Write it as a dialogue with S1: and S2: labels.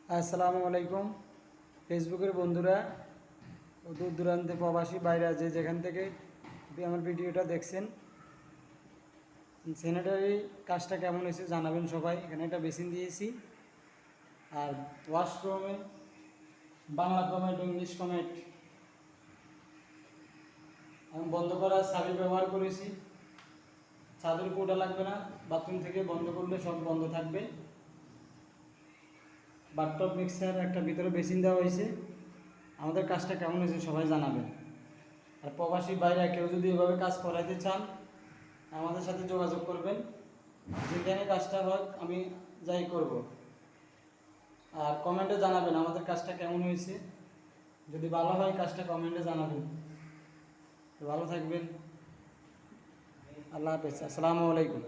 S1: আসসালামু আলাইকুম ফেসবুকের বন্ধুরা ও দূর দূরান্তে প্রবাসী বাইরে যেখান থেকে আমার ভিডিওটা দেখছেন। স্যানিটারি কাজটা কেমন হয়েছে জানাবেন সবাই। এখানে একটা বেসিন দিয়েছি, আর ওয়াশরুমে বাংলা কমেন্ট ইংলিশ কমেন্ট আমি বন্ধ করার চাবি ব্যবহার করেছি। চাদর কোটা লাগবে না, বাথরুম থেকে বন্ধ করলে সব বন্ধ থাকবে। বাথটব মিক্সার একটা ভিতরে বেসিন দেওয়া হয়েছে। আমাদের কাজটা কেমন হয়েছে সবাই জানাবেন। আর প্রবাসী বাইরে কেউ যদি এভাবে কাজ করাইতে চান আমাদের সাথে যোগাযোগ করবেন। যেখানে কাজটা হয় আমি যাই করব। আর কমেন্টে জানাবেন আমাদের কাজটা কেমন হয়েছে। যদি ভালো হয় কাজটা কমেন্টে জানাবেন। তো ভালো থাকবেন। আল্লাহ হাফেজ। আসসালামু আলাইকুম।